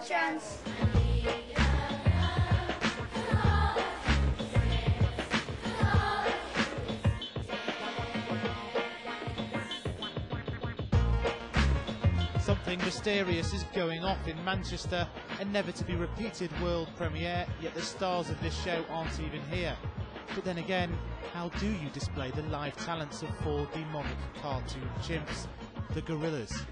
chance. Something mysterious is going off in Manchester, a never-to-be-repeated world premiere, yet the stars of this show aren't even here. But then again, how do you display the live talents of 4 demonic cartoon chimps, the Gorillaz?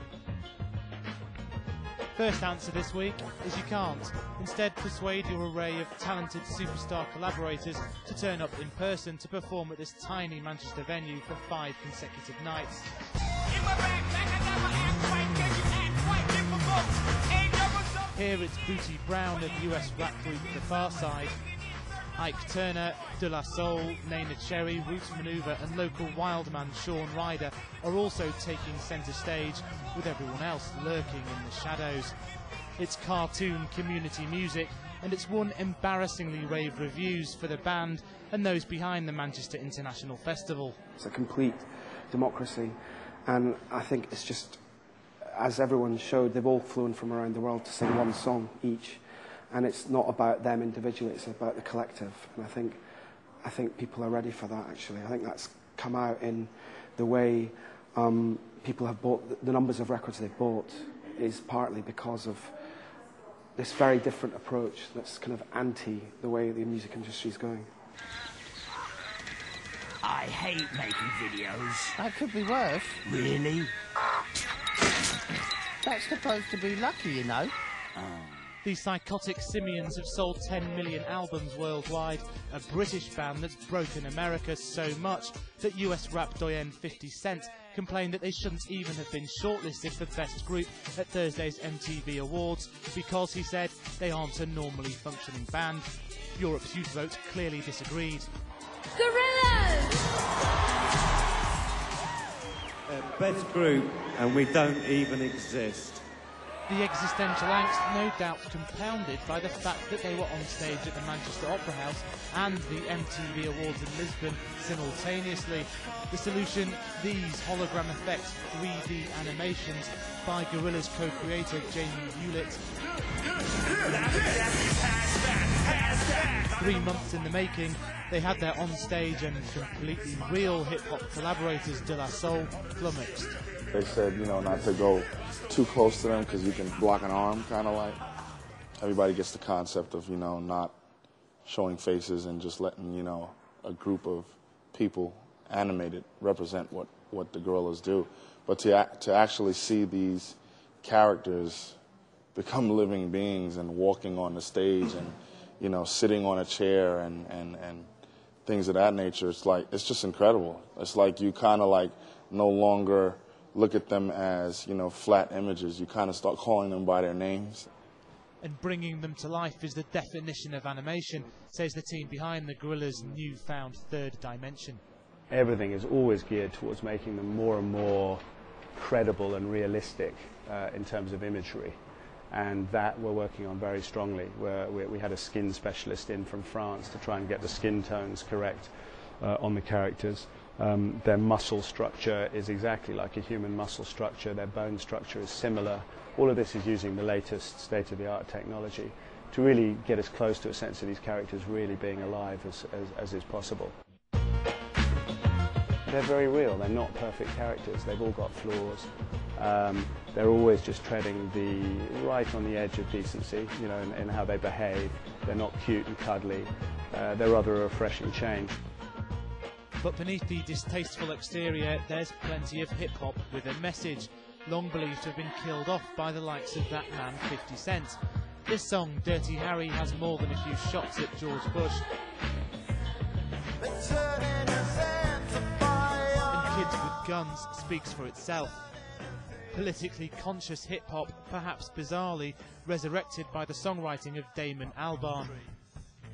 First answer this week is you can't. Instead, persuade your array of talented superstar collaborators to turn up in person to perform at this tiny Manchester venue for 5 consecutive nights. Here it's Booty Brown of US rap group The Far Side. Ike Turner, De La Soul, Nana Cherry, Roots Maneuver and local wildman Sean Ryder are also taking centre stage, with everyone else lurking in the shadows. It's cartoon community music, and it's won embarrassingly rave reviews for the band and those behind the Manchester International Festival. It's a complete democracy, and I think it's just, as everyone showed, they've all flown from around the world to sing one song each. And it's not about them individually, it's about the collective. And I think people are ready for that, actually. I think that's come out in the way people have bought, the numbers of records they've bought is partly because of this very different approach that's kind of anti the way the music industry is going. I hate making videos. That could be worse. Really? That's supposed to be lucky, you know. Oh. These psychotic simians have sold 10 million albums worldwide, a British band that's broken America so much that US rap doyen 50 Cent complained that they shouldn't even have been shortlisted for Best Group at Thursday's MTV Awards because, he said, they aren't a normally functioning band. Europe's youth vote clearly disagreed. Gorillaz! Best Group, and we don't even exist. The existential angst no doubt compounded by the fact that they were on stage at the Manchester Opera House and the MTV Awards in Lisbon simultaneously. The solution, these hologram effects 3D animations by Gorillaz co-creator Jamie Hewlett. 3 months in the making, they had their on-stage and completely real hip-hop collaborators De La Soul flummoxed. They said, you know, not to go too close to them because you can block an arm, kind of like. Everybody gets the concept of, you know, not showing faces and just letting, you know, a group of people animated represent what the Gorillaz do. But to actually see these characters become living beings and walking on the stage and, you know, sitting on a chair and things of that nature, it's just incredible. It's like you kind of like no longer look at them as, you know, flat images. You kind of start calling them by their names. And bringing them to life is the definition of animation, says the team behind the Gorillaz' newfound third dimension. Everything is always geared towards making them more and more credible and realistic in terms of imagery. And that we're working on very strongly. We had a skin specialist in from France to try and get the skin tones correct on the characters. Their muscle structure is exactly like a human muscle structure. Their bone structure is similar. All of this is using the latest state-of-the-art technology to really get as close to a sense of these characters really being alive as is possible. They're very real. They're not perfect characters. They've all got flaws. They're always just treading right on the edge of decency, you know, in how they behave. They're not cute and cuddly. They're rather a refreshing change. But beneath the distasteful exterior, there's plenty of hip-hop with a message, long believed to have been killed off by the likes of that man 50 Cent. This song, Dirty Harry, has more than a few shots at George Bush. And Kids with Guns speaks for itself. Politically conscious hip-hop, perhaps bizarrely, resurrected by the songwriting of Damon Albarn.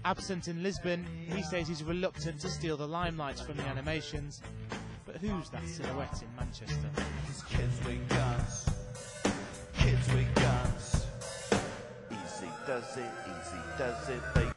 Absent in Lisbon, he says he's reluctant to steal the limelight from the animations. But who's that silhouette in Manchester? Kids with guns. Kids with guns. Easy does it, they